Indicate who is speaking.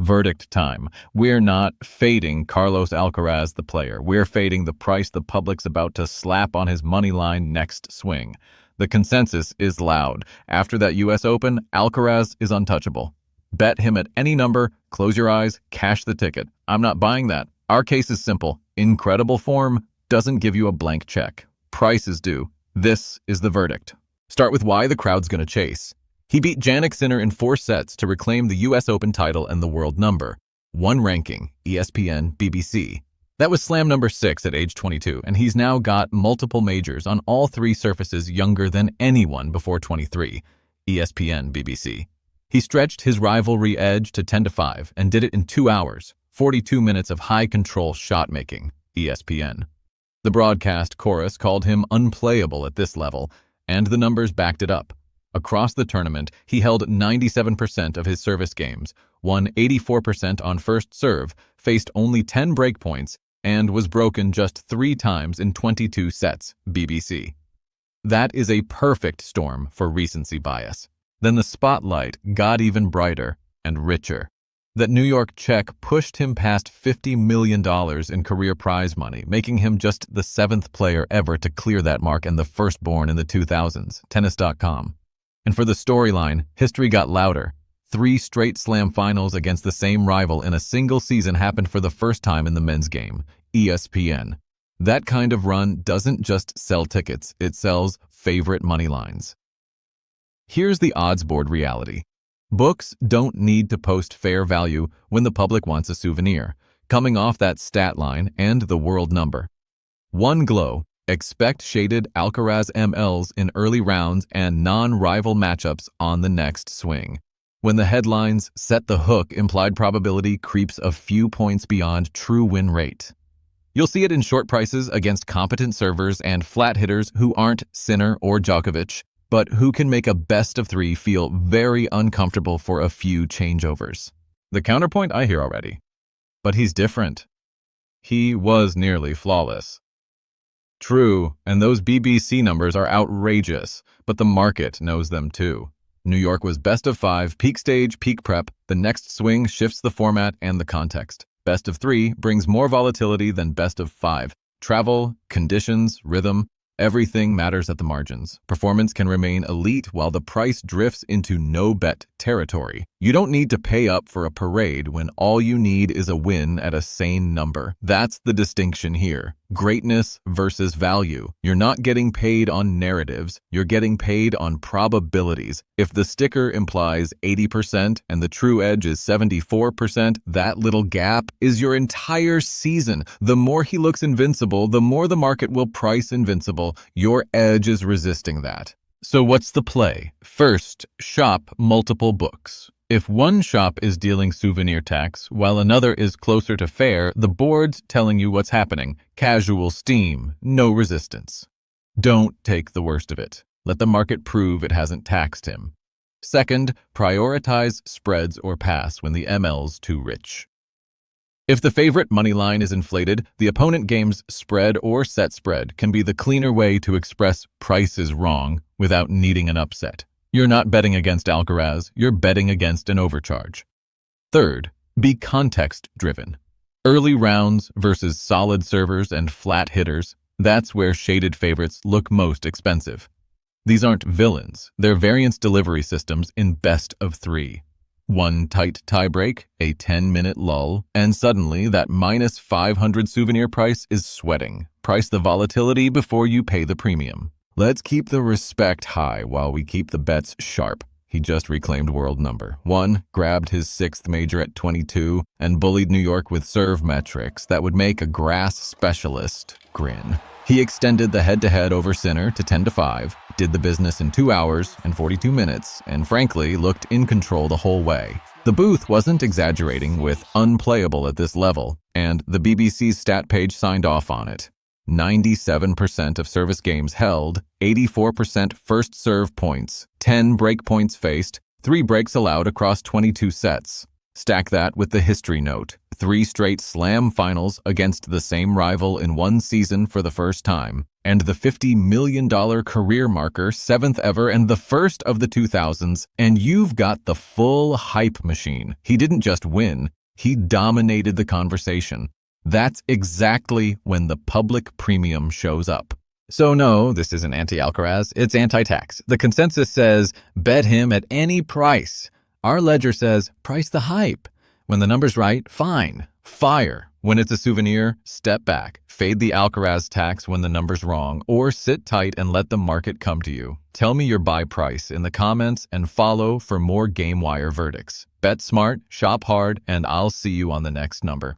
Speaker 1: Verdict time. We're not fading Carlos Alcaraz, the player. We're fading the price the public's about to slap on his money line next swing. The consensus is loud. After that U.S. Open, Alcaraz is untouchable. Bet him at any number, close your eyes, cash the ticket. I'm not buying that. Our case is simple. Incredible form doesn't give you a blank check. Price is due. This is the verdict. Start with why the crowd's going to chase. He beat Jannik Sinner in 4 sets to reclaim the U.S. Open title and the world number. 1 ranking, ESPN, BBC. That was slam number 6 at age 22, and he's now got multiple majors on all 3 surfaces younger than anyone before 23, ESPN, BBC. He stretched his rivalry edge to 10-5 and did it in 2 hours, 42 minutes of high-control shot-making, ESPN. The broadcast chorus called him unplayable at this level, and the numbers backed it up. Across the tournament, he held 97% of his service games, won 84% on first serve, faced only 10 breakpoints, and was broken just 3 times in 22 sets, BBC. That is a perfect storm for recency bias. Then the spotlight got even brighter and richer. That New York check pushed him past $50 million in career prize money, making him just the 7th player ever to clear that mark and the firstborn in the 2000s, tennis.com. And for the storyline, history got louder. 3 straight slam finals against the same rival in a single season happened for the first time in the men's game, ESPN. That kind of run doesn't just sell tickets, it sells favorite money lines. Here's the odds board reality. Books don't need to post fair value when the public wants a souvenir, coming off that stat line and the world number. One glow, expect shaded Alcaraz MLs in early rounds and non-rival matchups on the next swing. When the headlines set the hook, implied probability creeps a few points beyond true win rate. You'll see it in short prices against competent servers and flat hitters who aren't Sinner or Djokovic, but who can make a best of 3 feel very uncomfortable for a few changeovers. The counterpoint I hear already. But he's different. He was nearly flawless. True, and those BBC numbers are outrageous, but the market knows them too. New York was best of 5, peak stage, peak prep. The next swing shifts the format and the context. Best of 3 brings more volatility than best of 5. Travel, conditions, rhythm, everything matters at the margins. Performance can remain elite while the price drifts into no-bet territory. You don't need to pay up for a parade when all you need is a win at a sane number. That's the distinction here. Greatness versus value. You're not getting paid on narratives, you're getting paid on probabilities. If the sticker implies 80% and the true edge is 74%, that little gap is your entire season. The more he looks invincible, the more the market will price invincible. Your edge is resisting that. So what's the play? First, shop multiple books. If one shop is dealing souvenir tax, while another is closer to fair, the board's telling you what's happening. Casual steam, no resistance. Don't take the worst of it. Let the market prove it hasn't taxed him. Second, prioritize spreads or pass when the ML's too rich. If the favorite money line is inflated, the opponent game's spread or set spread can be the cleaner way to express price is wrong without needing an upset. You're not betting against Alcaraz, you're betting against an overcharge. Third, be context-driven. Early rounds versus solid servers and flat hitters, that's where shaded favorites look most expensive. These aren't villains, they're variance delivery systems in best of 3. One tight tiebreak, a 10-minute lull, and suddenly that minus 500 souvenir price is sweating. Price the volatility before you pay the premium. Let's keep the respect high while we keep the bets sharp. He just reclaimed world number 1, grabbed his 6th major at 22, and bullied New York with serve metrics that would make a grass specialist grin. He extended the head-to-head over Sinner to 10-5, did the business in 2 hours and 42 minutes, and frankly looked in control the whole way. The booth wasn't exaggerating with unplayable at this level, and the BBC's stat page signed off on it. 97% of service games held, 84% first serve points, 10 break points faced, 3 breaks allowed across 22 sets. Stack that with the history note, 3 straight slam finals against the same rival in one season for the first time, and the $50 million career marker, 7th ever and the first of the 2000s, and you've got the full hype machine. He didn't just win, He dominated the conversation. That's exactly when the public premium shows up. So no, this isn't anti-Alcaraz, it's anti-tax. The consensus says, bet him at any price. Our ledger says, price the hype. When the number's right, fine. Fire. When it's a souvenir, step back. Fade the Alcaraz tax when the number's wrong, or sit tight and let the market come to you. Tell me your buy price in the comments and follow for more GameWire verdicts. Bet smart, shop hard, and I'll see you on the next number.